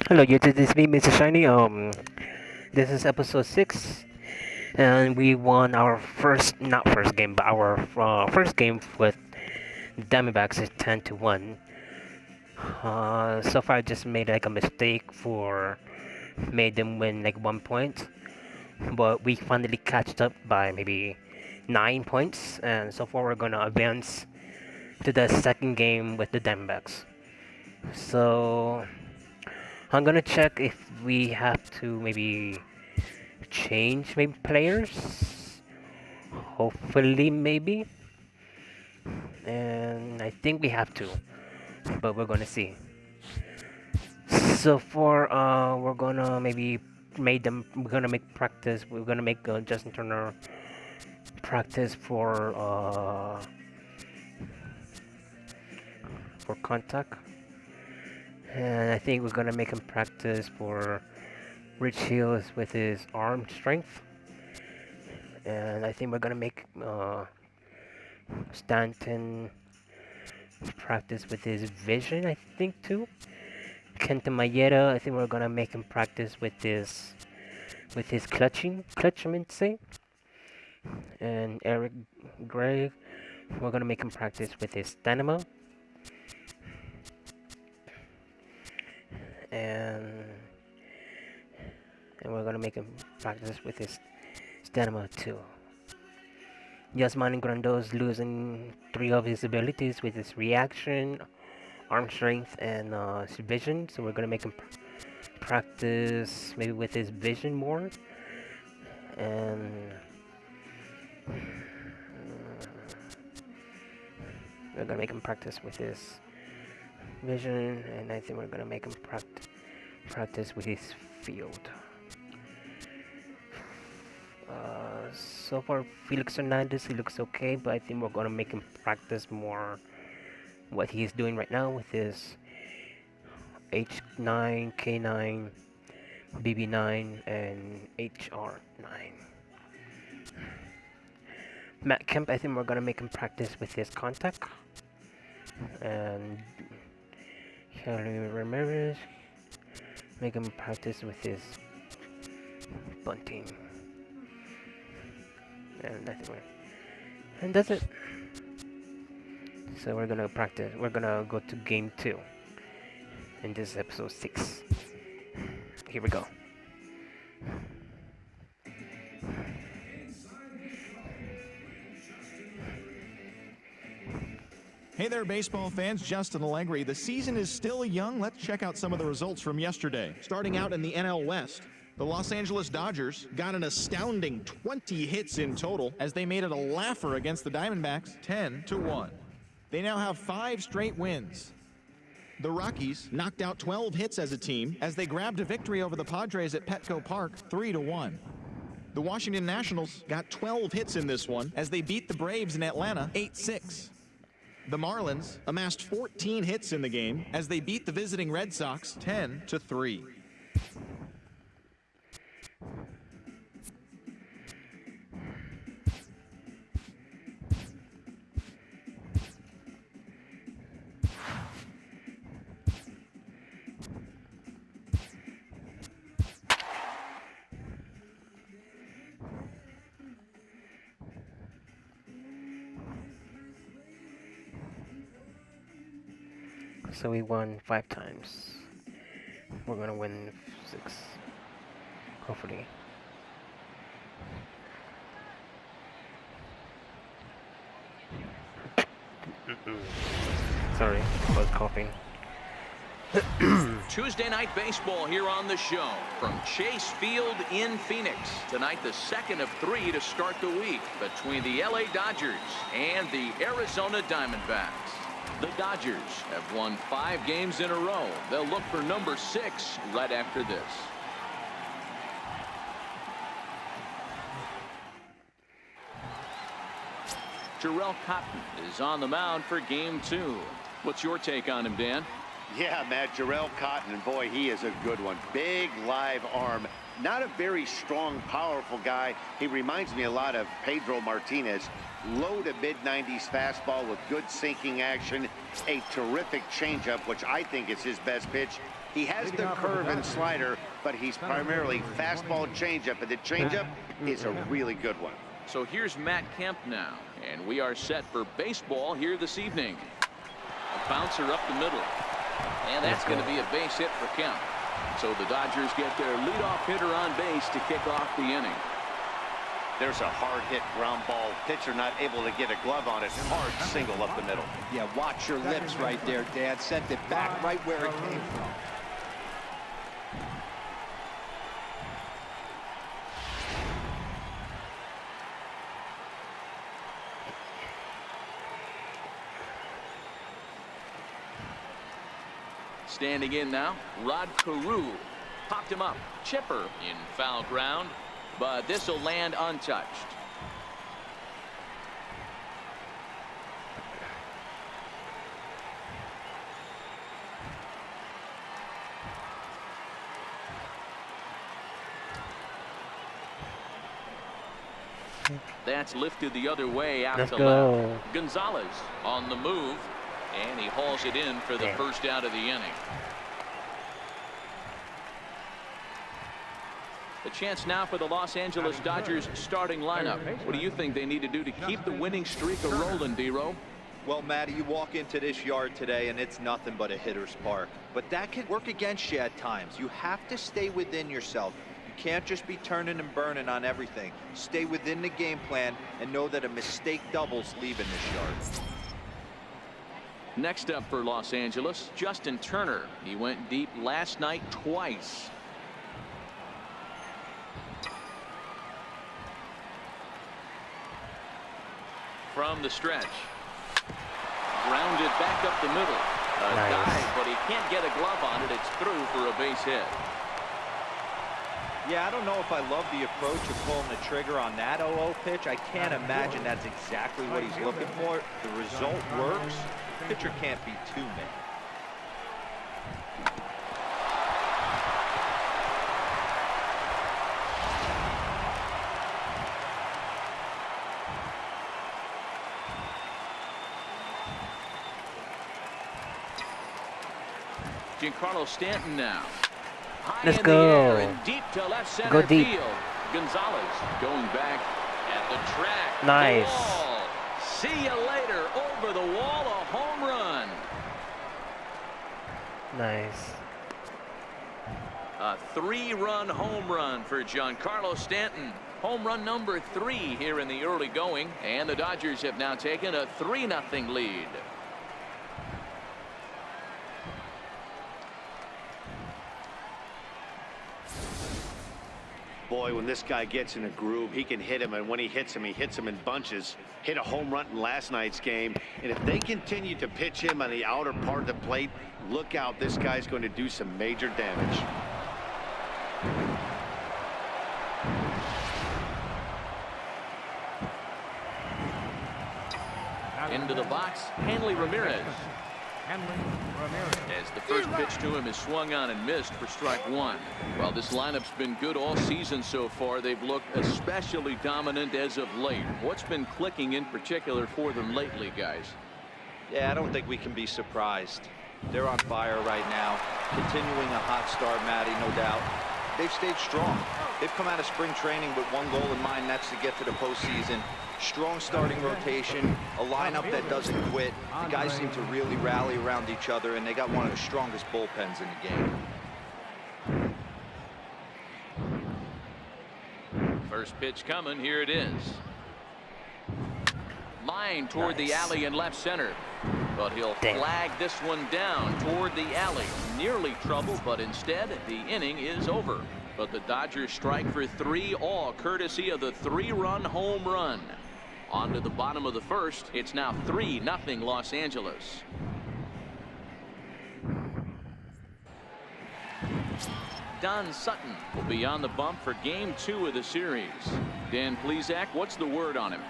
Hello, YouTube. This is me, Mr. Shiny. This is episode 6, and we won our not first game, but our first game with Diamondbacks is 10 to 1. So far, I just made like a mistake for made them win like 1 point, but we finally catched up by maybe 9 points, and so far we're gonna advance to the second game with the Diamondbacks. So I'm gonna check if we have to maybe change maybe players. Hopefully, maybe. And I think we have to, but we're gonna see. So for we're gonna maybe made them. We're gonna make practice. We're gonna make Justin Turner practice for contact, and I think we're gonna make him practice for Rich Hills with his arm strength, and I think we're gonna make Stanton practice with his vision. I think too. Kenta Mayeda, I think we're gonna make him practice with his clutch I mean to say. And Eric Gray, we're gonna make him practice with his stamina. And we're gonna make him practice with his stamina too. Yasmani Grando's losing 3 of his abilities with his reaction, arm strength, and his vision. So we're gonna make him practice maybe with his vision more. And we're gonna make him practice with his vision, and I think we're gonna make him practice with his field. So far, Felix Hernandez, he looks okay, but I think we're gonna make him practice more what he's doing right now with his H9, K9, BB9, and HR9. Matt Kemp, I think we're gonna make him practice with his contact. And Henry Ramirez, make him practice with his bunting. And I think and that's it. So we're gonna practice. We're gonna go to game 2. And this is episode 6. Here we go. Hey there, baseball fans. Justin Allegri. The season is still young. Let's check out some of the results from yesterday. Starting out in the NL West, the Los Angeles Dodgers got an astounding 20 hits in total as they made it a laugher against the Diamondbacks 10 to 1. They now have 5 straight wins. The Rockies knocked out 12 hits as a team as they grabbed a victory over the Padres at Petco Park 3 to 1. The Washington Nationals got 12 hits in this one as they beat the Braves in Atlanta 8-6. The Marlins amassed 14 hits in the game as they beat the visiting Red Sox 10 to 3. So we won 5 times. We're gonna win 6. Hopefully. Sorry, I was coughing. Tuesday night baseball here on the show from Chase Field in Phoenix. Tonight, the second of 3 to start the week between the LA Dodgers and the Arizona Diamondbacks. The Dodgers have won 5 games in a row. They'll look for number 6 right after this. Jarrell Cotton is on the mound for game 2. What's your take on him, Dan? Yeah, Matt, Jarrell Cotton, and boy, he is a good one. Big live arm. Not a very strong, powerful guy. He reminds me a lot of Pedro Martinez. Low to mid-90s fastball with good sinking action. A terrific changeup, which I think is his best pitch. He has the curve and slider, but he's primarily fastball changeup, and the changeup is a really good one. So here's Matt Kemp now, and we are set for baseball here this evening. A bouncer up the middle, and that's going to be a base hit for Kemp. So the Dodgers get their leadoff hitter on base to kick off the inning. There's a hard hit ground ball. Pitcher not able to get a glove on it. Hard single up the middle. Yeah, watch your lips right there, Dad. Sent it back right where it came from. Standing in now, Rod Carew. Popped him up. Chipper in foul ground, but this will land untouched. That's lifted the other way out Let's to go. left. Gonzalez on the move, and he hauls it in for the first out of the inning. The chance now for the Los Angeles Dodgers starting lineup. What do you think they need to do to keep the winning streak a-rolling, D-Row? Well, Matty, you walk into this yard today and it's nothing but a hitter's park. But that can work against you at times. You have to stay within yourself. You can't just be turning and burning on everything. Stay within the game plan and know that a mistake doubles leaving this yard. Next up for Los Angeles, Justin Turner. He went deep last night twice. From the stretch. Grounded back up the middle. A dive, but he can't get a glove on it. It's through for a base hit. Yeah, I don't know if I love the approach of pulling the trigger on that 0-0 pitch. I can't imagine that's exactly what he's looking for. The result works. The pitcher can't be too mad. Giancarlo Stanton now. High Let's in go. the air and deep to left center Go deep. field. Gonzalez going back at the track. Nice. The wall. See you later. Over the wall, a home run. Nice. A 3-run home run for Giancarlo Stanton. Home run number 3 here in the early going, and the Dodgers have now taken a 3-0 lead. Boy, when this guy gets in a groove, he can hit him, and when he hits him in bunches. Hit a home run in last night's game, and if they continue to pitch him on the outer part of the plate, look out, this guy's going to do some major damage. Into the box, Hanley Ramirez. As the first pitch to him is swung on and missed for strike 1. Well, this lineup's been good all season so far. They've looked especially dominant as of late. What's been clicking in particular for them lately, guys? Yeah, I don't think we can be surprised. They're on fire right now. Continuing a hot start, Matty, no doubt. They've stayed strong. They've come out of spring training with one goal in mind, that's to get to the postseason. Strong starting rotation, a lineup that doesn't quit. The guys seem to really rally around each other, and they got one of the strongest bullpens in the game. First pitch coming, here it is. Line toward the alley in left center, but he'll flag this one down toward the alley. Nearly trouble, but instead the inning is over. But the Dodgers strike for 3, all courtesy of the 3-run home run. On to the bottom of the first. It's now 3-0 Los Angeles. Don Sutton will be on the bump for game 2 of the series. Dan Plesac, what's the word on him?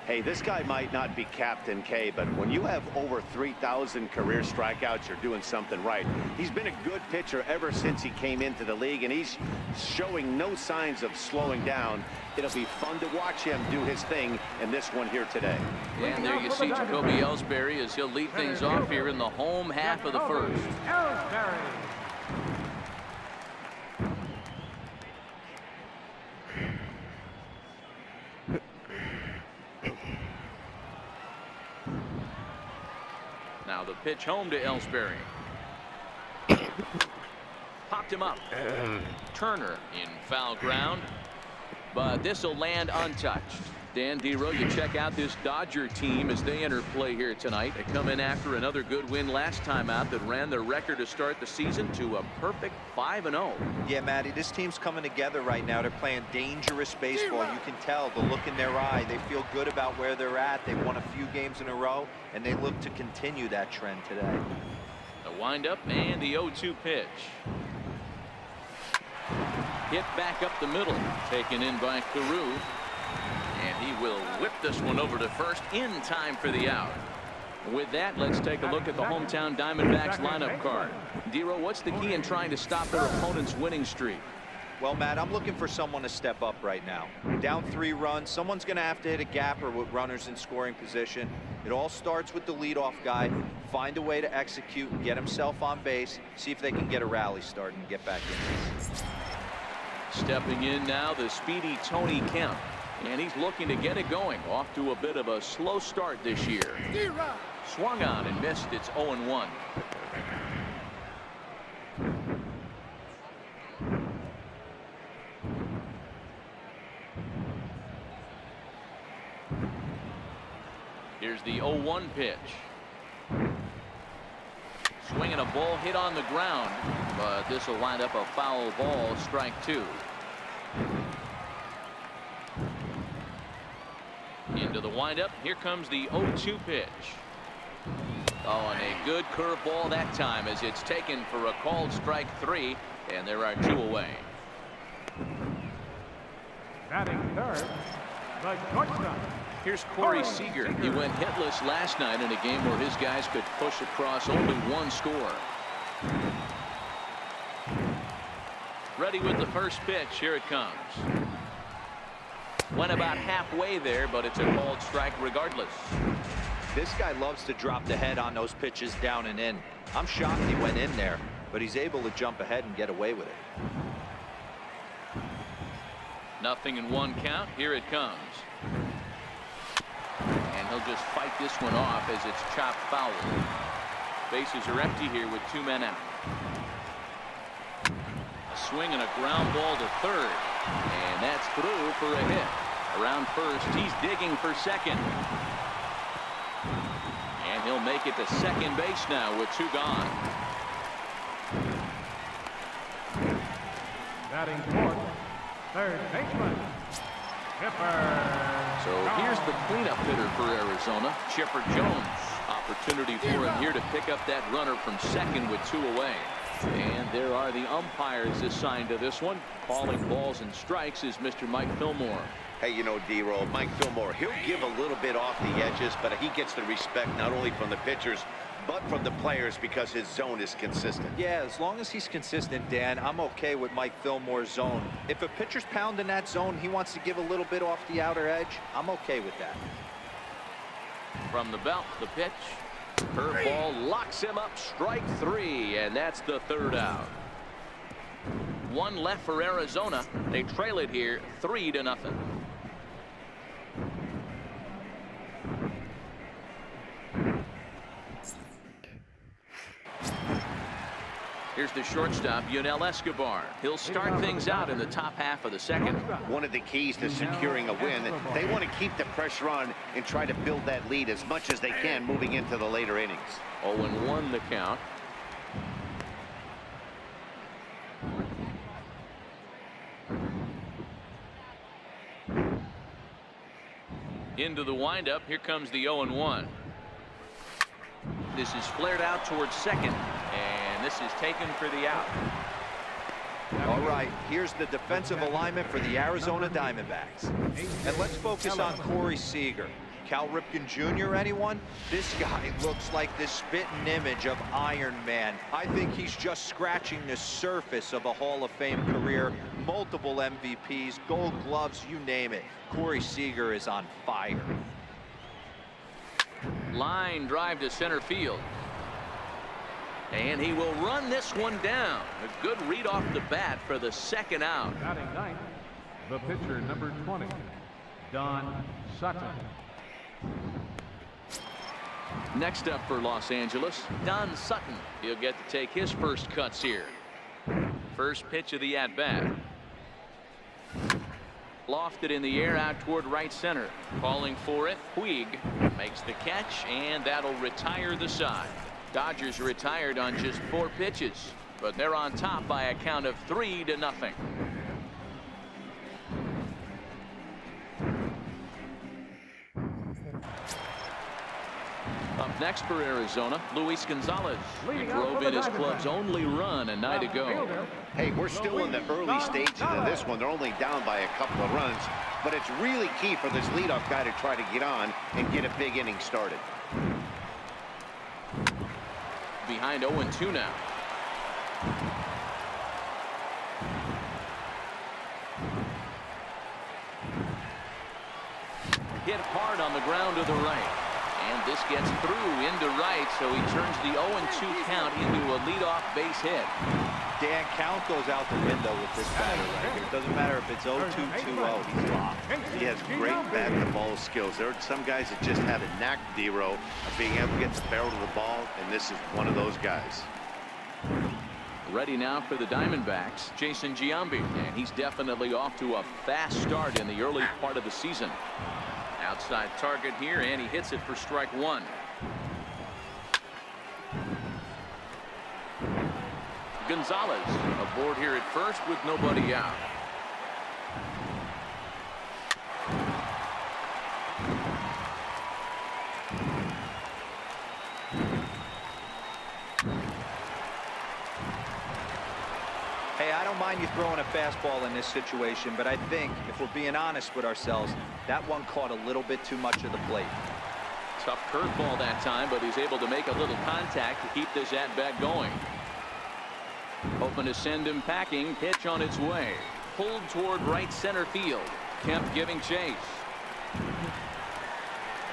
Hey, this guy might not be Captain K, but when you have over 3,000 career strikeouts, you're doing something right. He's been a good pitcher ever since he came into the league, and he's showing no signs of slowing down. It'll be fun to watch him do his thing in this one here today. And there you see Jacoby Ellsbury as he'll lead things off here in the home half of the first. Ellsbury. pitch home to Ellsbury. Popped him up. Turner in foul ground, but this will land untouched. Dan Dero, you check out this Dodger team as they enter play here tonight. They come in after another good win last time out that ran their record to start the season to a perfect 5-0. Yeah, Matty, this team's coming together right now. They're playing dangerous baseball. You can tell the look in their eye. They feel good about where they're at. They've won a few games in a row, and they look to continue that trend today. The windup and the 0-2 pitch. Hit back up the middle, taken in by Carew. And he will whip this one over to first in time for the out. With that, let's take a look at the hometown Diamondbacks lineup card. Dero, what's the key in trying to stop their opponent's winning streak? Well, Matt, I'm looking for someone to step up right now. Down 3 runs, someone's going to have to hit a gapper with runners in scoring position. It all starts with the leadoff guy. Find a way to execute and get himself on base. See if they can get a rally started and get back in. Stepping in now, the speedy Tony Kemp. And he's looking to get it going. Off to a bit of a slow start this year. Swung on and missed. It's 0-1. Here's the 0-1 pitch. Swinging a ball hit on the ground, but this will wind up a foul ball, strike 2. Into the windup. Here comes the 0-2 pitch. Oh, and a good curveball that time as it's taken for a called strike 3, and there are 2 away. Batting third, the shortstop. Here's Corey Seager. He went hitless last night in a game where his guys could push across only 1 score. Ready with the first pitch. Here it comes. Went about halfway there, but it's a called strike regardless. This guy loves to drop the head on those pitches down and in. I'm shocked he went in there, but he's able to jump ahead and get away with it. 0-1 count. Here it comes. And he'll just fight this one off as it's chopped foul. Bases are empty here with 2 men out. A swing and a ground ball to third. And that's through for a hit. Around first, he's digging for second. And he'll make it to second base now with 2 gone. Batting fourth, third baseman, Chipper. So here's the cleanup hitter for Arizona, Chipper Jones. Opportunity for him here to pick up that runner from second with 2 away. And there are the umpires assigned to this one. Calling balls and strikes is Mr. Mike Fillmore. Hey, you know, D-Roll, Mike Fillmore, he'll give a little bit off the edges, but he gets the respect not only from the pitchers, but from the players because his zone is consistent. Yeah, as long as he's consistent, Dan, I'm okay with Mike Fillmore's zone. If a pitcher's pounding that zone, he wants to give a little bit off the outer edge, I'm okay with that. From the belt, the pitch. Curveball locks him up, strike 3, and that's the 3rd out. 1 left for Arizona. They trail it here 3-0. Here's the shortstop, Yunel Escobar. He'll start things out in the top half of the second. One of the keys to securing a win, they want to keep the pressure on and try to build that lead as much as they can moving into the later innings. 0-1 the count. Into the windup. Here comes the 0-1. This is flared out towards second, and this is taken for the out. All right, here's the defensive alignment for the Arizona Diamondbacks. And let's focus on Corey Seager. Cal Ripken Jr., anyone? This guy looks like the spitting image of Iron Man. I think he's just scratching the surface of a Hall of Fame career. Multiple MVPs, Gold Gloves, you name it. Corey Seager is on fire. Line drive to center field. And he will run this one down. A good read off the bat for the 2nd out. Batting ninth, the pitcher, number 20, Don Sutton. Next up for Los Angeles, Don Sutton. He'll get to take his first cuts here. First pitch of the at-bat. Lofted in the air out toward right center. Calling for it, Puig makes the catch, and that'll retire the side. Dodgers retired on just 4 pitches, but they're on top by a count of 3-0. Up next for Arizona, Luis Gonzalez. He drove in his club's only run a night ago. Hey, we're still in the early stages of this one. They're only down by a couple of runs, but it's really key for this leadoff guy to try to get on and get a big inning started. Behind 0-2 now. Hit hard on the ground to the right. And this gets through into right, so he turns the 0-2 count into a leadoff base hit. Dan, count goes out the window with this batter right here. It doesn't matter if it's 0-2, 2-0, he's locked. He has great bat-to-ball skills. There are some guys that just have a knack, D-Row, of being able to get the barrel to the ball, and this is one of those guys. Ready now for the Diamondbacks, Jason Giambi, and he's definitely off to a fast start in the early part of the season. Outside target here, and he hits it for strike 1. Gonzalez aboard here at first with nobody out. Hey, I don't mind you throwing a fastball in this situation, but I think if we're being honest with ourselves, that one caught a little bit too much of the plate. Tough curveball that time, but he's able to make a little contact to keep this at-bat going. Hoping to send him packing. Pitch on its way. Pulled toward right center field. Kemp giving chase.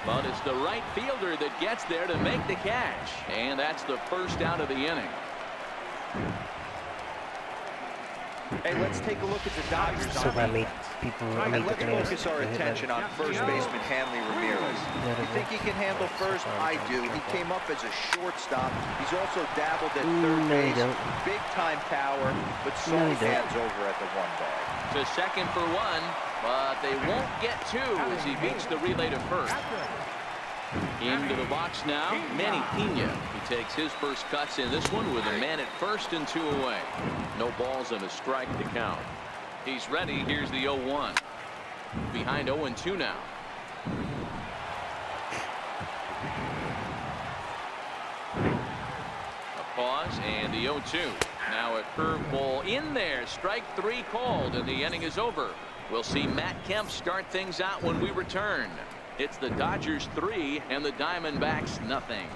But it's the right fielder that gets there to make the catch. And that's the first out of the inning. Hey, let's take a look at the Dodgers. So that made people And let's focus our attention on first baseman Hanley Ramirez. You think he can handle first? I do. He came up as a shortstop. He's also dabbled at third base. Big time power, but soft hands over at the 1 bag. To second for 1, but they won't get 2 as he beats the relay to first. Into the box now, Manny Pena. He takes his first cuts in this one with a man at first and 2 away. No balls and a strike to count. He's ready. Here's the 0-1. Behind 0-2 now. A pause and the 0-2. Now a curveball in there. Strike 3 called, and the inning is over. We'll see Matt Kemp start things out when we return. It's the Dodgers 3 and the Diamondbacks nothing.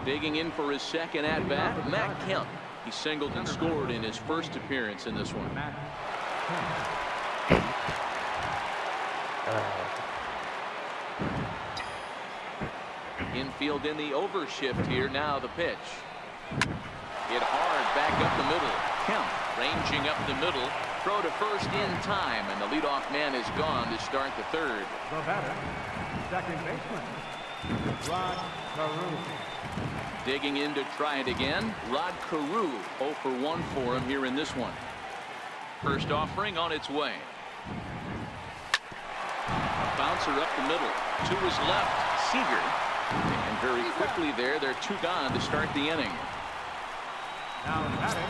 Digging in for his second at-bat, Matt Kemp. He singled and scored in his first appearance in this one. Infield in the overshift here. Now the pitch. Hit hard back up the middle. Kemp ranging up the middle. Throw to first in time, and the leadoff man is gone to start the third. The batter, second baseman, Rod Carew. Digging in to try it again. Rod Carew, 0 for 1 for him here in this one. First offering on its way. Bouncer up the middle. To his left, Seager. And very quickly there, they're 2 gone to start the inning. Now batting,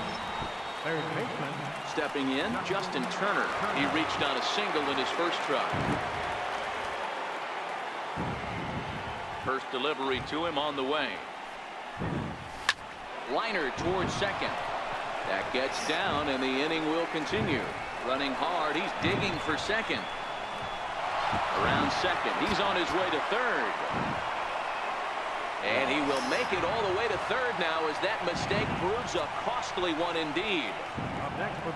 third baseman. Stepping in, Justin Turner. He reached on a single in his first try. First delivery to him on the way. Liner towards second. That gets down, and the inning will continue. Running hard, he's digging for second. Around second, he's on his way to third. And he will make it all the way to third now, as that mistake proves a costly one indeed.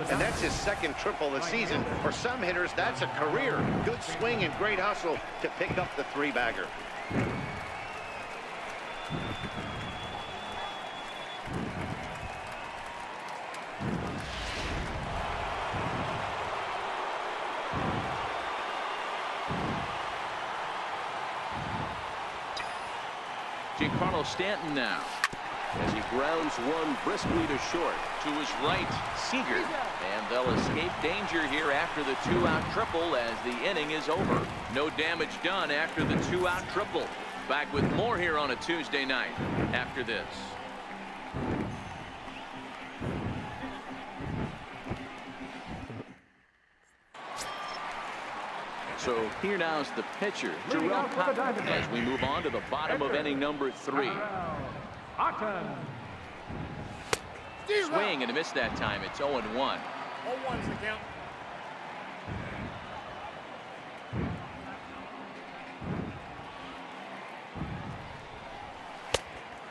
And that's his second triple of the season. For some hitters, that's a career. Good swing and great hustle to pick up the 3-bagger. Giancarlo Stanton now. As he grounds one briskly to short. To his right, Seager. And they'll escape danger here after the 2-out triple as the inning is over. No damage done after the 2-out triple. Back with more here on a Tuesday night after this. So here now is the pitcher, Jarrell Cotton, as we move on to the bottom of inning number 3. Swing and a miss that time. It's 0-1. 0-1's the count.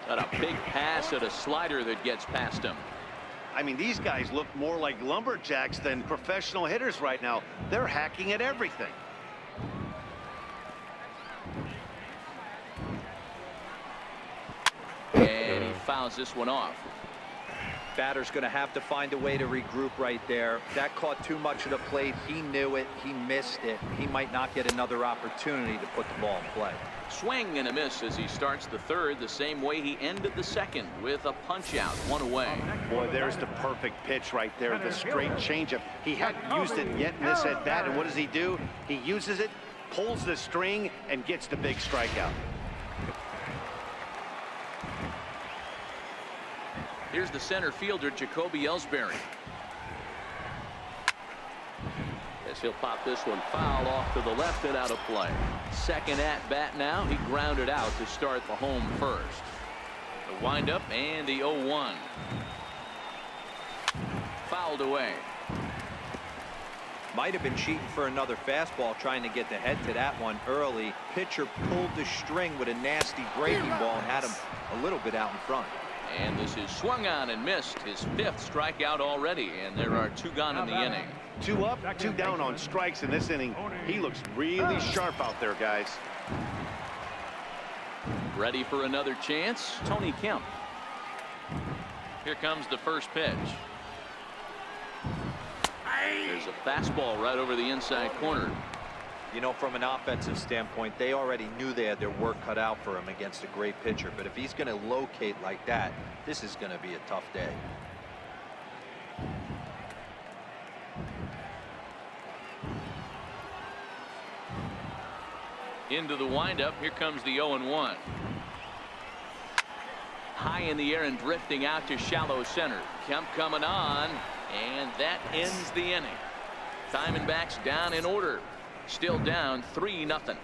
Got a big pass at a slider that gets past him. I mean, these guys look more like lumberjacks than professional hitters right now. They're hacking at everything. And he fouls this one off. Batter's going to have to find a way to regroup right there. That caught too much of the plate. He knew it. He missed it. He might not get another opportunity to put the ball in play. Swing and a miss as he starts the third the same way he ended the second with a punch out, 1 away. Boy, there's the perfect pitch right there, the straight changeup. He hadn't used it yet in this at bat, and what does he do? He uses it, pulls the string, and gets the big strikeout. Here's the center fielder, Jacoby Ellsbury. As he'll pop this one foul off to the left and out of play. Second at bat now. He grounded out to start the home first. The windup and the 0-1. Fouled away. Might have been cheating for another fastball, trying to get the head to that one early. Pitcher pulled the string with a nasty breaking ball and had him a little bit out in front. And this is swung on and missed, his 5th strikeout already, and there are 2 gone in the inning. 2 up, 2 down on strikes in this inning. He looks really sharp out there, guys. Ready for another chance, Tony Kemp. Here comes the first pitch. There's a fastball right over the inside corner. You know, from an offensive standpoint, they already knew they had their work cut out for him against a great pitcher. But if he's going to locate like that, this is going to be a tough day. Into the windup. Here comes the 0-1. High in the air and drifting out to shallow center. Kemp coming on, and that ends the inning. Diamondbacks down in order. Still down 3-0.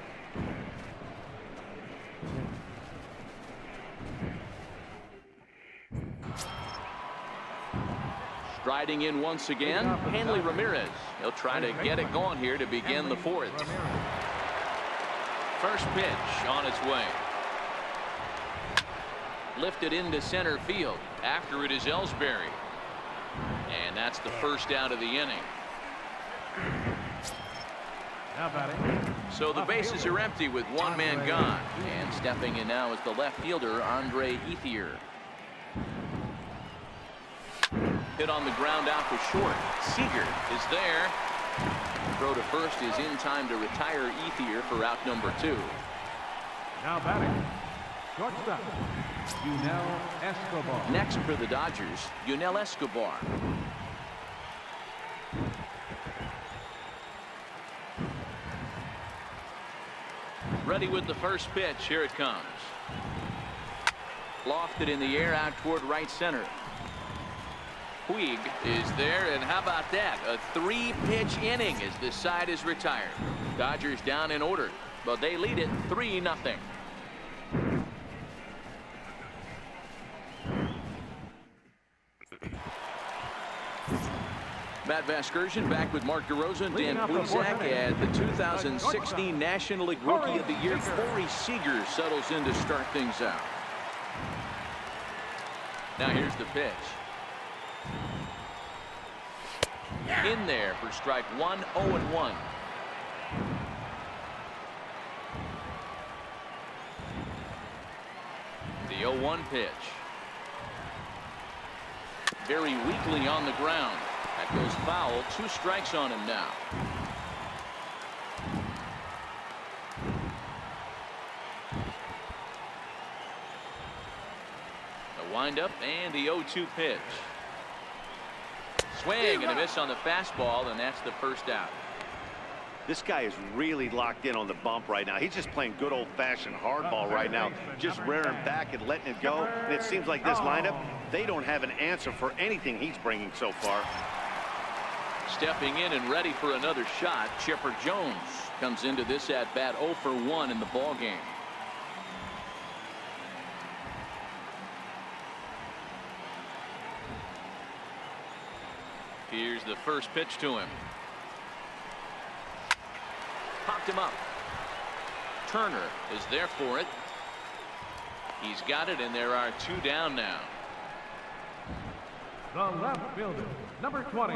Striding in once again, Hanley Ramirez. He'll try to get it going here to begin the 4th. First pitch on its way. Lifted into center field. After it is Ellsbury. And that's the first out of the inning. So the bases are empty with 1 man gone. And stepping in now is the left fielder, Andre Ethier. Hit on the ground out to short. Seager is there. Throw to first is in time to retire Ethier for out number 2. Now batting, shortstop, Yunel Escobar. Next for the Dodgers, Yunel Escobar. Ready with the first pitch. Here it comes. Lofted in the air out toward right center. Puig is there, and how about that? A 3-pitch inning as this side is retired. Dodgers down in order, but they lead it 3-0. Matt Vasgersian back with Mark DeRosa and Dan Plesac, and the 2016 National League Rookie of the Year, Corey Seager, settles in to start things out. Now here's the pitch. In there for strike 1, 0-1. The 0-1 pitch. Very weakly on the ground. That goes foul. 2 strikes on him now. The windup and the 0-2 pitch. Swing and a miss on the fastball, and that's the first out. This guy is really locked in on the bump right now. He's just playing good old-fashioned hardball right now, just rearing back and letting it go. And it seems like this lineup, they don't have an answer for anything he's bringing so far. Stepping in and ready for another shot, Chipper Jones comes into this at bat 0 for 1 in the ball game. Here's the first pitch to him. Popped him up. Turner is there for it. He's got it, and there are 2 down now. The left fielder, number 20,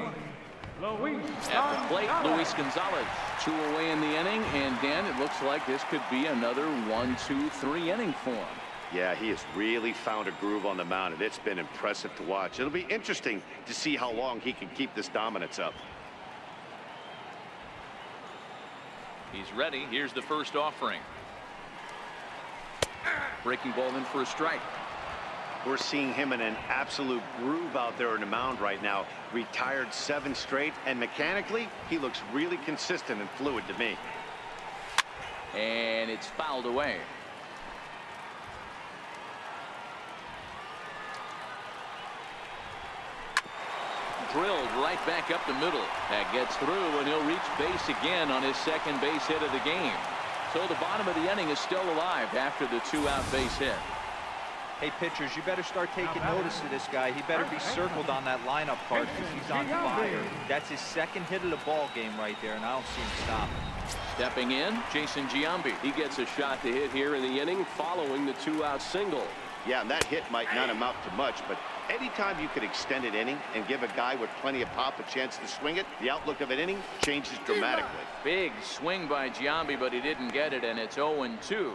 Luis At the plate, Gonzalez. Luis Gonzalez. 2 away in the inning, and Dan, it looks like this could be another 1-2-3 inning for him. Yeah, he has really found a groove on the mound, and it's been impressive to watch. It'll be interesting to see how long he can keep this dominance up. He's ready. Here's the first offering. Breaking ball in for a strike. We're seeing him in an absolute groove out there on the mound right now. Retired 7 straight, and mechanically, he looks really consistent and fluid to me. And it's fouled away. Drilled right back up the middle. That gets through, and he'll reach base again on his second base hit of the game. So the bottom of the inning is still alive after the 2-out base hit. Hey, pitchers, you better start taking notice of this guy. He better be circled on that lineup card because he's on fire. That's his second hit of the ball game right there, and I don't see him stop. Stepping in, Jason Giambi. He gets a shot to hit here in the inning following the 2-out single. Yeah, and that hit might not amount to much, but anytime you could extend an inning and give a guy with plenty of pop a chance to swing it, the outlook of an inning changes dramatically. Big swing by Giambi, but he didn't get it, and it's 0-2.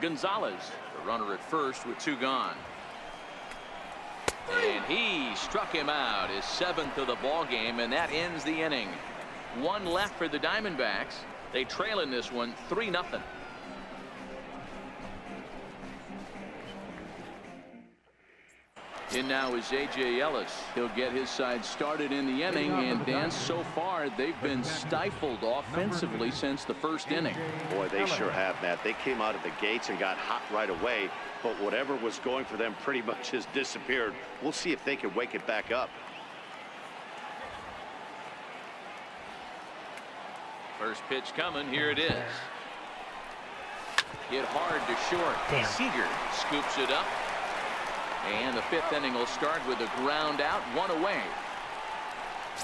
Gonzalez, the runner at first with 2 gone. And he struck him out, his 7th of the ball game, and that ends the inning. 1 left for the Diamondbacks. They trail in this one 3-0. In now is A.J. Ellis. He'll get his side started in the inning, and Dan, so far they've been stifled offensively since the first inning. Boy, they sure have, Matt. They came out of the gates and got hot right away, but whatever was going for them pretty much has disappeared. We'll see if they can wake it back up. First pitch coming. Here it is. Hit hard to short. Damn. Seager scoops it up. And the 5th inning will start with a ground out, 1 away.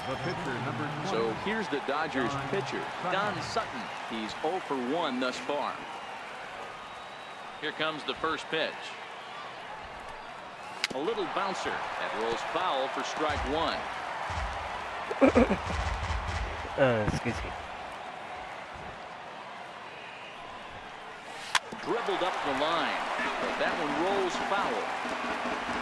The pitcher, number 20. So here's the Dodgers pitcher, Don Sutton. He's 0 for 1 thus far. Here comes the first pitch. A little bouncer that rolls foul for strike 1. Excuse me. Dribbled up the line, but that one rolls foul.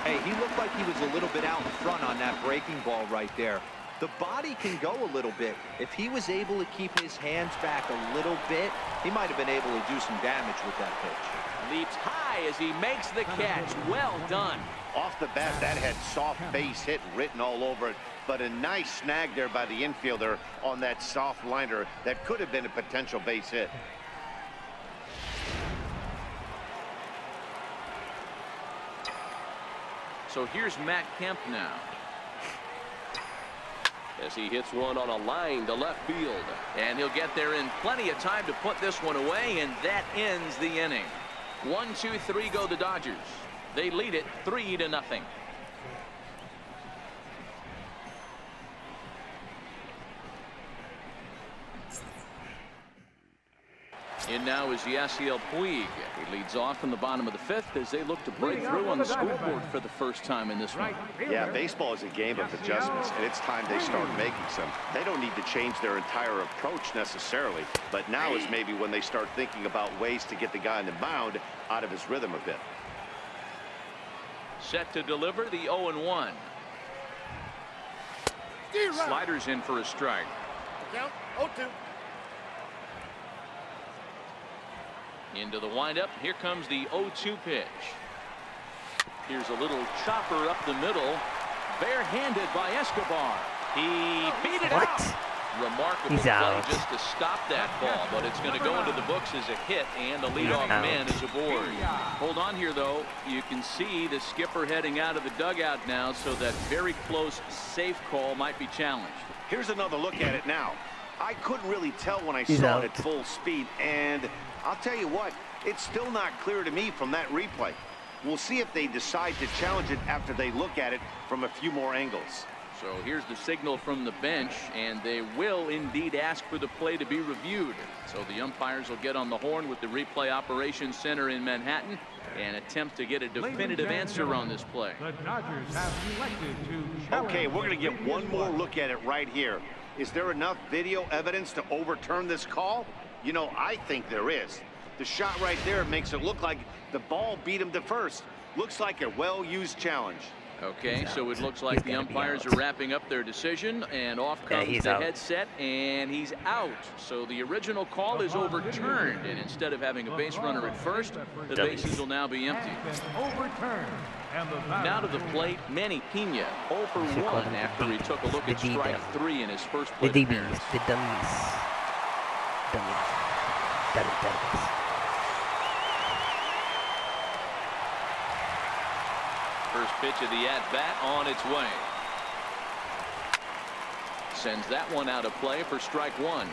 Hey, he looked like he was a little bit out in front on that breaking ball right there. The body can go a little bit. If he was able to keep his hands back a little bit, he might have been able to do some damage with that pitch. Leaps high as he makes the catch. Well done. Off the bat, that had soft base hit written all over it, but a nice snag there by the infielder on that soft liner that could have been a potential base hit. So here's Matt Kemp now. As he hits one on a line to left field. And he'll get there in plenty of time to put this one away, and that ends the inning. 1, 2, 3 go the Dodgers. They lead it 3-0. In now is Yasiel Puig. He leads off in the bottom of the 5th as they look to break through on the scoreboard for the first time in this one. Yeah, baseball is a game of adjustments, and it's time they start making some. They don't need to change their entire approach necessarily, but now is maybe when they start thinking about ways to get the guy on the mound out of his rhythm a bit. Set to deliver the 0-1. Sliders in for a strike. Count 0-2. Into the windup. Here comes the 0-2 pitch. Here's a little chopper up the middle. Barehanded by Escobar. He beat it out. Remarkable He's play out. just to stop that ball, but it's going to go into the books as a hit, and the leadoff man is aboard. Hold on here, though. You can see the skipper heading out of the dugout now, so that very close, safe call might be challenged. Here's another look at it now. I couldn't really tell when I saw it at full speed, and I'll tell you what, it's still not clear to me from that replay. We'll see if they decide to challenge it after they look at it from a few more angles. So here's the signal from the bench, and they will indeed ask for the play to be reviewed. So the umpires will get on the horn with the replay operations center in Manhattan and attempt to get a definitive answer on this play. The Dodgers have elected to Okay, we're going to get one more look at it right here. Is there enough video evidence to overturn this call? You know, I think there is. The shot right there makes it look like the ball beat him to first. Looks like a well-used challenge. Okay, so it looks like the umpires are wrapping up their decision, and off comes the headset, and he's out. So the original call is overturned, and instead of having a base runner at first, the bases will now be empty. Now to the plate, Manny Pena, 0 for 1 after he took a look at strike 3 in his first plate appearance. The dummies. Dummies. First pitch of the at-bat on its way. Sends that one out of play for strike 1.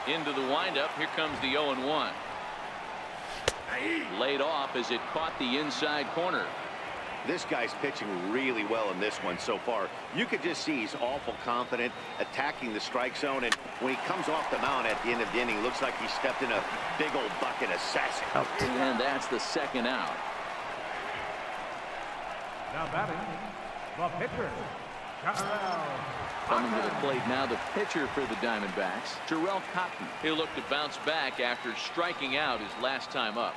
Into the windup. Here comes the 0-1. Laid off as it caught the inside corner. This guy's pitching really well in this one so far. You could just see he's awful confident attacking the strike zone, and when he comes off the mound at the end of the inning, looks like he stepped in a big old bucket of sassy. And that's the second out. Now batting, the pitcher, Coming to the plate now, the pitcher for the Diamondbacks, Jarrell Cotton. He'll look to bounce back after striking out his last time up.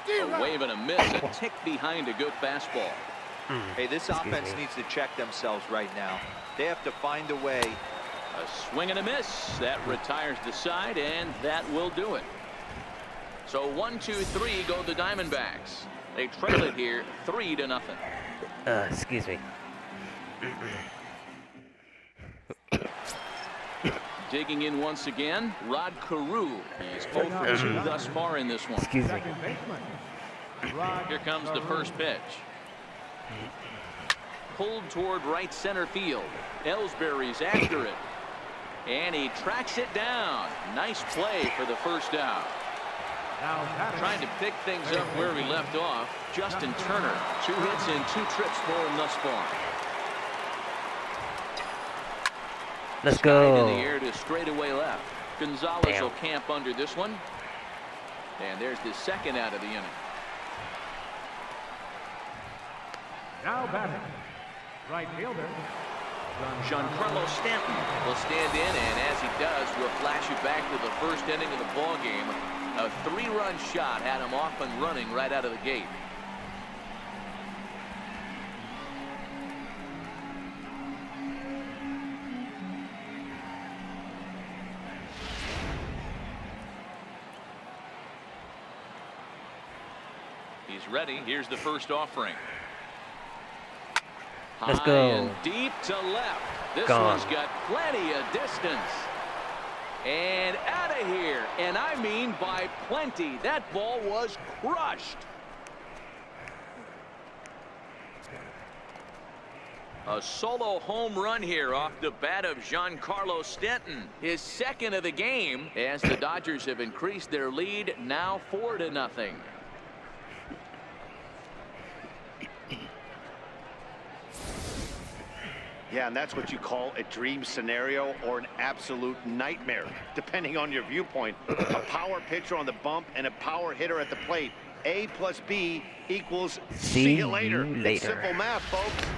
A wave and a miss, a tick behind a good fastball. Hey, this offense needs to check themselves right now. They have to find a way. A swing and a miss. That retires the side, and that will do it. So 1, 2, 3 go the Diamondbacks. They trail it here 3-0. Excuse me. Digging in once again, Rod Carew. He's 0 for 2 thus far in this one. Excuse me. Here comes the first pitch. Pulled toward right center field. Ellsbury's after it. And he tracks it down. Nice play for the first out. Trying to pick things up where he left off. Justin Turner. 2 hits and 2 trips for him thus far. Let's go. In the air to straightaway left. Gonzalez will camp under this one. And there's the second out of the inning. now batting, right fielder, Giancarlo Stanton will stand in, and as he does, we'll flash you back to the first inning of the ball game. A 3-run shot had him off and running right out of the gate. He's ready. Here's the first offering. Let's High go. and deep to left. This Gone. one's got plenty of distance. And out of here. And I mean by plenty. That ball was crushed. A solo home run here off the bat of Giancarlo Stanton. His second of the game as the Dodgers have increased their lead now 4-0. Yeah, and that's what you call a dream scenario or an absolute nightmare, depending on your viewpoint. A power pitcher on the bump and a power hitter at the plate. A plus B equals see you later. It's simple math, folks.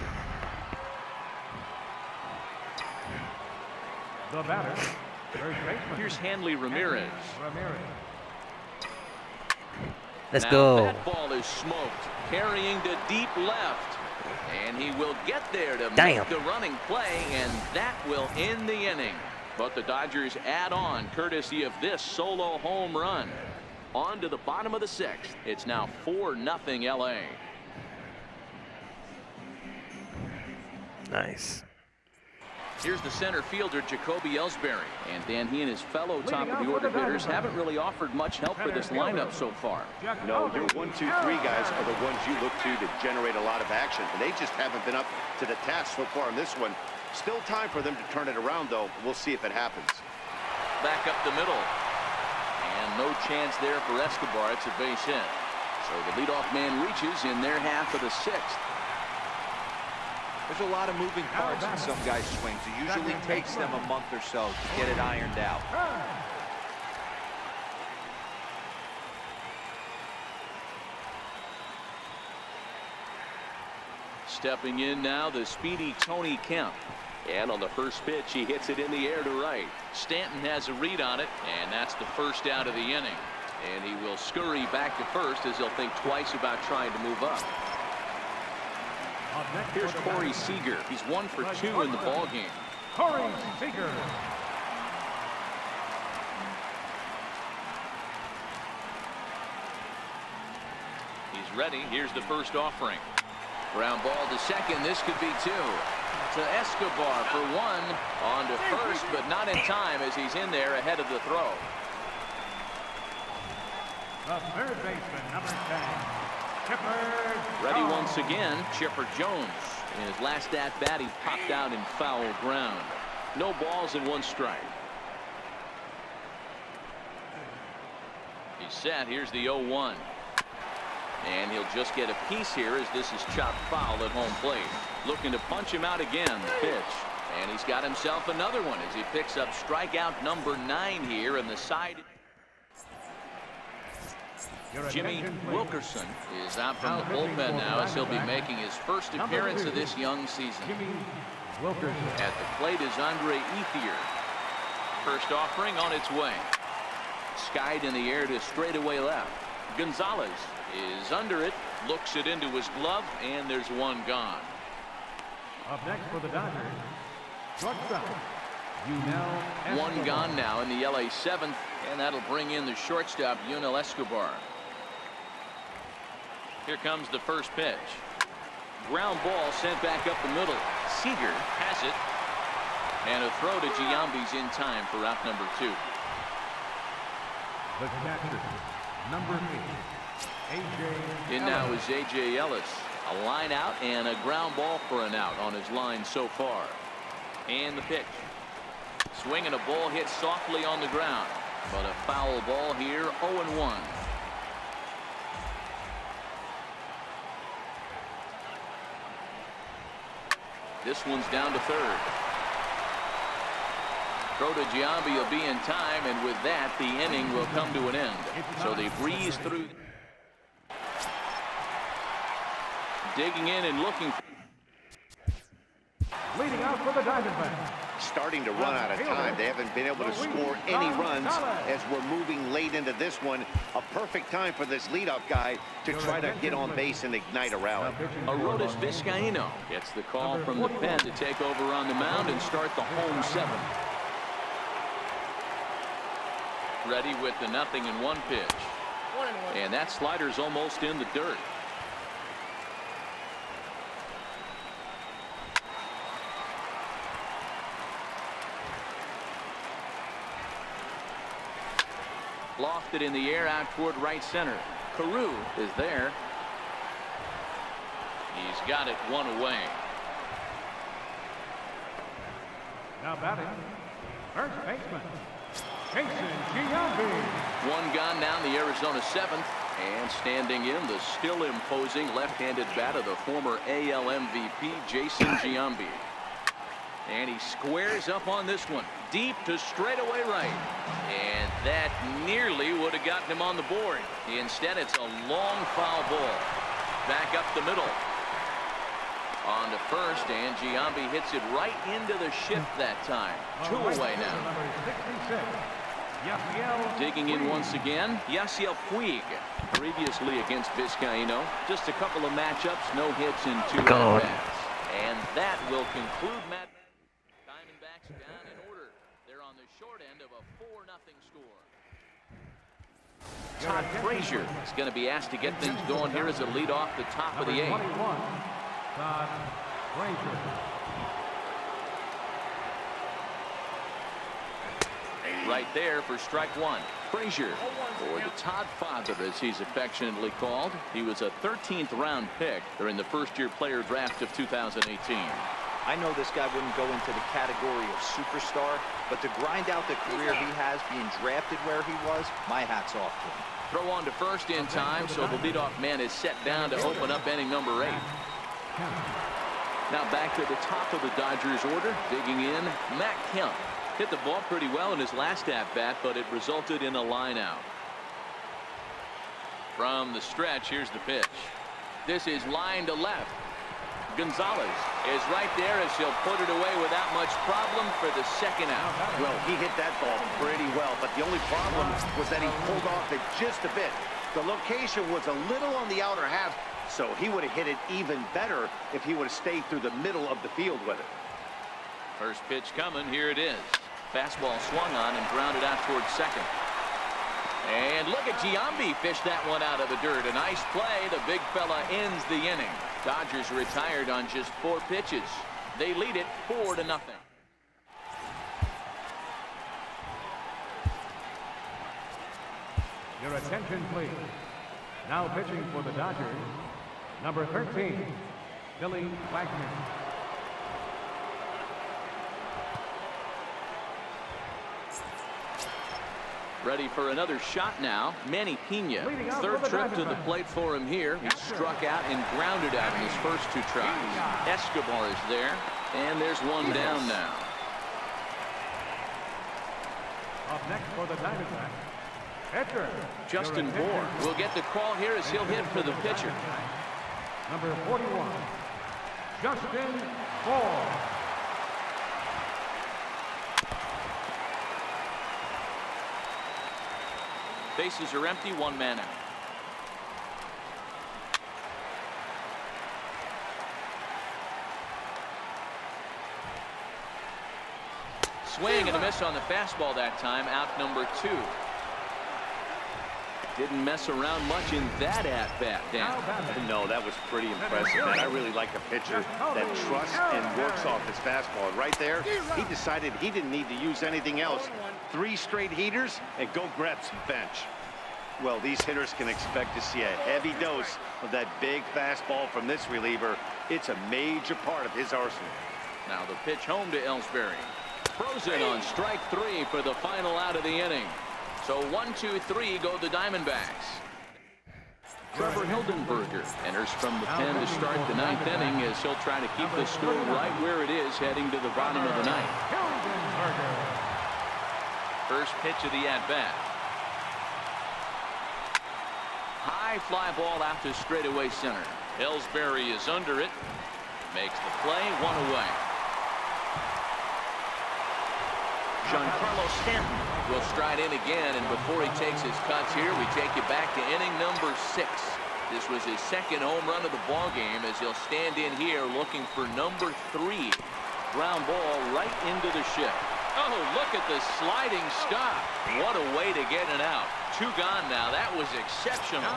the batter, third baseman. Here's Hanley Ramirez. Let's Now go. that ball is smoked, carrying to deep left. And he will get there to Damn. make the running play, and that will end the inning. But the Dodgers add on courtesy of this solo home run. On to the bottom of the 6th. It's now 4-0 LA. Nice. Here's the center fielder, Jacoby Ellsbury. And then he and his fellow top-of-the-order hitters haven't really offered much help for this lineup so far. No, your 1, 2, 3 guys are the ones you look to generate a lot of action. And they just haven't been up to the task so far in this one. Still time for them to turn it around, though. We'll see if it happens. Back up the middle. And no chance there for Escobar. It's a base hit. So the leadoff man reaches in their half of the 6th. There's a lot of moving parts in some guys' swings. It usually takes them a month or so to get it ironed out. Stepping in now, the speedy Tony Kemp. And on the first pitch, he hits it in the air to right. Stanton has a read on it, and that's the first out of the inning. And he will scurry back to first as he'll think twice about trying to move up. Here's Corey Seager. He's 1 for 2 in the ballgame. Corey Seager. He's ready. Here's the first offering. Ground ball to second. This could be 2. To Escobar for 1. On to first, but not in time as he's in there ahead of the throw. The third baseman, number 10. Chipper Ready Jones. once again, Chipper Jones. In his last at-bat, he popped out in foul ground. No balls and 1 strike. He's set. Here's the 0-1. And he'll just get a piece here as this is chopped foul at home plate. Looking to punch him out again. The pitch. And he's got himself another one as he picks up strikeout number 9 here in the side. Jimmy Wilkerson is out from the bullpen now as he'll be making his first appearance of this young season. At the plate is Andre Ethier. First offering on its way. Skied in the air to straightaway left. Gonzalez is under it, looks it into his glove, and there's 1 gone. Up next for the Dodgers, shortstop. 1 gone now in the LA 7th, and that'll bring in the shortstop, Yunel Escobar. Here comes the first pitch. Ground ball sent back up the middle. Seager has it. And a throw to Giambi's in time for out number 2. The catcher, number 8, A.J. In now is A.J. Ellis. A line out and a ground ball for an out on his line so far. And the pitch. Swing and a ball hit softly on the ground. But a foul ball here, 0-1. This one's down to third. Throw to Giambi will be in time, and with that, the inning will come to an end. So they breeze through. Digging in and looking. Leading out for the Diamondbacks. Starting to run out of time. They haven't been able to score any runs as we're moving late into this one. A perfect time for this leadoff guy to try to get on base and ignite a rally. Aroldis Vizcaíno gets the call from the pen to take over on the mound and start the home 7th. Ready with the 0-1 pitch. And that slider's almost in the dirt. Lofted in the air out toward right center. Carew is there. He's got it 1 away. Now batting, first baseman, Jason Giambi. 1 gone now in the Arizona 7th. And standing in, the still imposing left-handed bat of the former AL MVP, Jason Giambi. And he squares up on this one. Deep to straightaway right. And that nearly would have gotten him on the board. Instead, it's a long foul ball. Back up the middle. On to first, and Giambi hits it right into the shift that time. 2 away now. Digging in once again, Yasiel Puig. Previously against Vizcaíno. Just a couple of matchups, no hits in 2 at-bats. And that will conclude Matt. Diamondbacks down in order. They're on the short end of a 4-0 score. Todd Frazier is going to be asked to get things going here as a lead off the top of the 8th. Todd Frazier. Right there for strike 1. Frazier, or the Todd Father as he's affectionately called. He was a 13th round pick during the first-year player draft of 2018. I know this guy wouldn't go into the category of superstar, but to grind out the career he has being drafted where he was, my hat's off to him. Throw on to first in time, so the leadoff man is set down to open up inning number 8. Now back to the top of the Dodgers order, digging in, Matt Kemp. Hit the ball pretty well in his last at-bat, but it resulted in a line-out. From the stretch, here's the pitch. This is line to left. Gonzalez is right there as he'll put it away without much problem for the second out. Well, he hit that ball pretty well, but the only problem was that he pulled off it just a bit. The location was a little on the outer half, so he would have hit it even better if he would have stayed through the middle of the field with it. First pitch coming. Here it is. Fastball swung on and grounded out towards second. And look at Giambi fish that one out of the dirt. A nice play. The big fella ends the inning. Dodgers retired on just 4 pitches. They lead it 4-0. Your attention, please. Now pitching for the Dodgers, number 13, Billy Wagner. Ready for another shot now. Manny Pena. Third trip to the plate for him here. He struck out and grounded out in his first 2 tries. Escobar is there. And there's one down now. Up next for the Diamondback, pitcher. Justin Bour will get the call here as he'll hit for the pitcher. Number 41, Justin Bour. Bases are empty, 1 man out. Swing and a miss on the fastball that time. Out number 2. Didn't mess around much in that at-bat, Dan. No, that was pretty impressive, man. I really like a pitcher that trusts and works off his fastball. Right there, he decided he didn't need to use anything else. 3 straight heaters and go grab some bench. Well, these hitters can expect to see a heavy dose of that big fastball from this reliever. It's a major part of his arsenal. Now the pitch home to Ellsbury. Frozen on strike 3 for the final out of the inning. So 1-2-3 go the Diamondbacks. Trevor Hildenberger enters from the pen to start the 9th inning as he'll try to keep the score right where it is heading to the bottom of the 9th. First pitch of the at-bat. High fly ball out to straightaway center. Ellsbury is under it. Makes the play, 1 away. Giancarlo Stanton will stride in again, and before he takes his cuts here, we take you back to inning number 6. This was his 2nd home run of the ball game as he'll stand in here looking for number 3. Ground ball right into the shift. Oh, look at the sliding stop. What a way to get it out. 2 gone now. That was exceptional.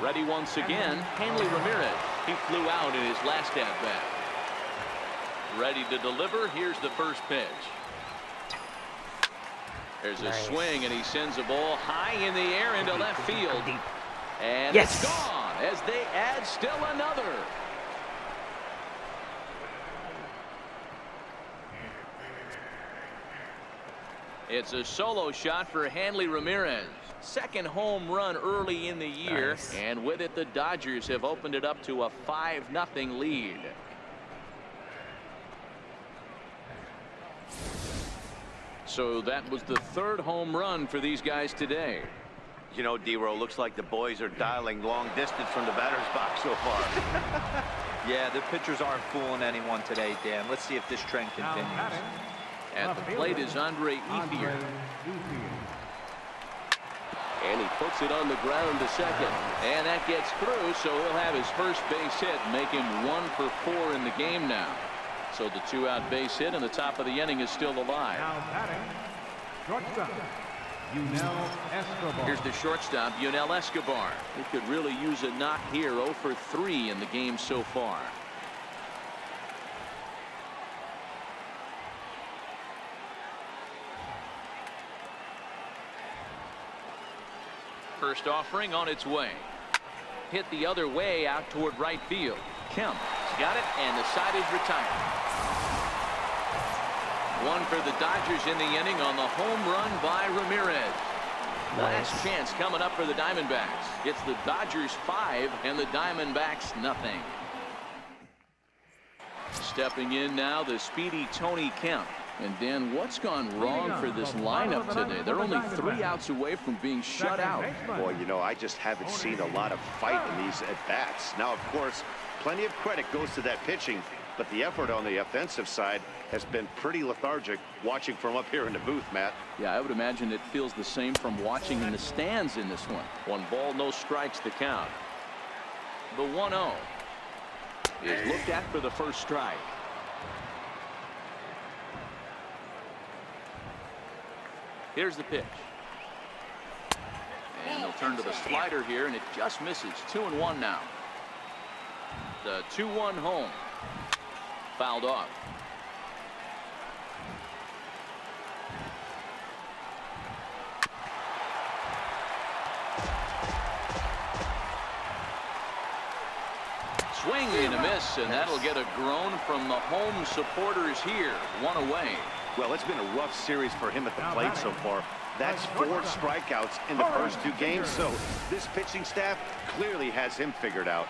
Ready once again, Hanley Ramirez. He flew out in his last at-bat. Ready to deliver. Here's the first pitch. There's a swing, and he sends a ball high in the air into left field. And it's gone as they add still another. It's a solo shot for Hanley Ramirez. 2nd home run early in the year. And with it, the Dodgers have opened it up to a 5-0 lead. So that was the 3rd home run for these guys today. You know, D-Row, looks like the boys are dialing long distance from the batter's box so far. Yeah, the pitchers aren't fooling anyone today, Dan. Let's see if this trend continues. At the plate is Andre Ethier. And he puts it on the ground to second. And that gets through, so he'll have his first base hit, make him 1 for 4 in the game now. So the 2-out base hit, and the top of the inning is still alive. Now batting, shortstop, Yunel Escobar. Here's the shortstop, Yunel Escobar. He could really use a knock here. 0 for 3 in the game so far. First offering on its way. Hit the other way out toward right field. Kemp's got it, and the side is retired. 1 for the Dodgers in the inning on the home run by Ramirez. Nice. Last chance coming up for the Diamondbacks. It's the Dodgers 5 and the Diamondbacks nothing. Stepping in now, the speedy Tony Kemp. And Dan, what's gone wrong for this lineup today? They're only 3 outs away from being shut out. Boy, you know, I just haven't seen a lot of fight in these at-bats. Now, of course, plenty of credit goes to that pitching, but the effort on the offensive side has been pretty lethargic watching from up here in the booth, Matt. Yeah, I would imagine it feels the same from watching in the stands in this one. 1 ball, no strikes to count. The 1-0 is looked at for the first strike. Here's the pitch. And they'll turn to the slider here, and it just misses. 2-1 now. The 2-1 home. Fouled off. Swing and a miss, and that'll get a groan from the home supporters here. 1 away. Well, it's been a rough series for him at the plate so far. That's 4 strikeouts in the first 2 games, so this pitching staff clearly has him figured out.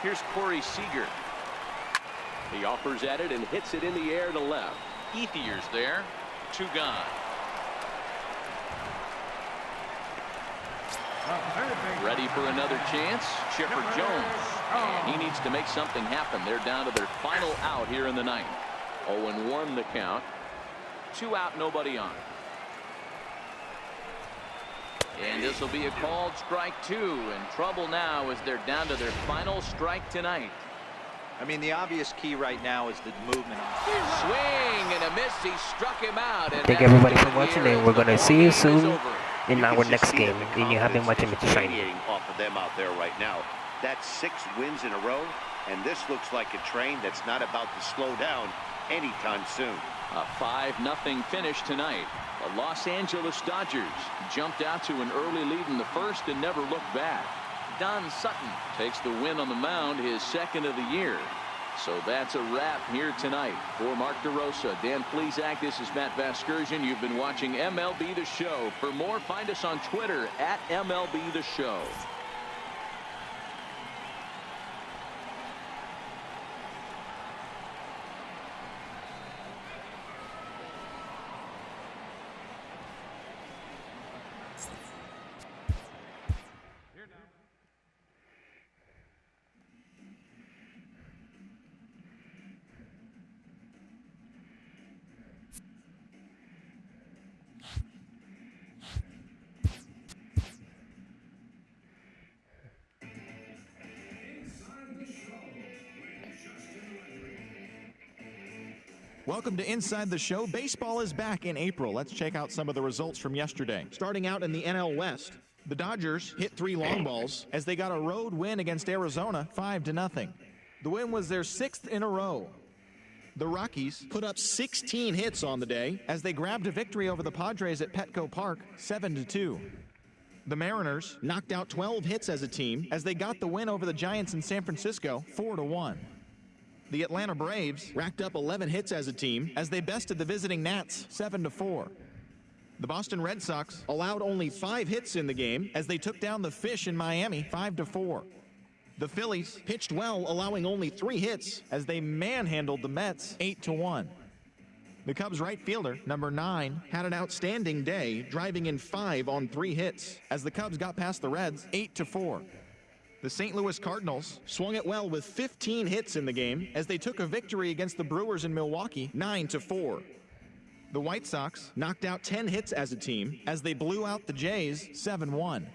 Here's Corey Seager. He offers at it and hits it in the air to left. Ethier's there. 2 gone. Ready for another chance. Chipper Jones. And he needs to make something happen. They're down to their final out here in the 9th. 0-1 the count. 2 out, nobody on. And this will be a called strike 2. In trouble now as they're down to their final strike tonight. I mean, the obvious key right now is the movement. Swing and a miss. He struck him out. And Thank everybody for watching, and we're going to see you soon in our next game. And you have been watching Mr. Shiny. Off of them out there right now. That's 6 wins in a row, and this looks like a train that's not about to slow down anytime soon. A 5-0 finish tonight. The Los Angeles Dodgers jumped out to an early lead in the first and never looked back. Don Sutton takes the win on the mound, his 2nd of the year. So that's a wrap here tonight. For Mark DeRosa, Dan Plesac, this is Matt Vasgersian. You've been watching MLB The Show. For more, find us on Twitter at MLB The Show. Welcome to Inside the Show. Baseball is back in April. Let's check out some of the results from yesterday. Starting out in the NL West, the Dodgers hit 3 long balls as they got a road win against Arizona 5-0. The win was their 6th in a row. The Rockies put up 16 hits on the day as they grabbed a victory over the Padres at Petco Park 7-2. The Mariners knocked out 12 hits as a team as they got the win over the Giants in San Francisco 4-1. The Atlanta Braves racked up 11 hits as a team as they bested the visiting Nats 7-4. The Boston Red Sox allowed only 5 hits in the game as they took down the Fish in Miami 5-4. The Phillies pitched well, allowing only 3 hits as they manhandled the Mets 8-1. The Cubs right fielder, number 9, had an outstanding day, driving in 5 on 3 hits as the Cubs got past the Reds 8-4. The St. Louis Cardinals swung it well with 15 hits in the game as they took a victory against the Brewers in Milwaukee 9-4. The White Sox knocked out 10 hits as a team as they blew out the Jays 7-1.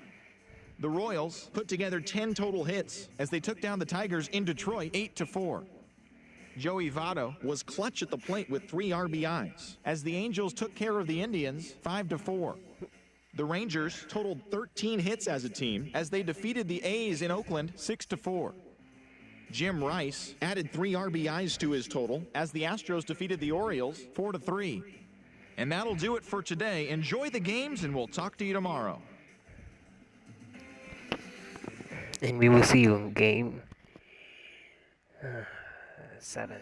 The Royals put together 10 total hits as they took down the Tigers in Detroit 8-4. Joey Votto was clutch at the plate with 3 RBIs as the Angels took care of the Indians 5-4. The Rangers totaled 13 hits as a team as they defeated the A's in Oakland 6-4. Jim Rice added 3 RBIs to his total as the Astros defeated the Orioles 4-3. And that'll do it for today. Enjoy the games, and we'll talk to you tomorrow. And we will see you in game 7.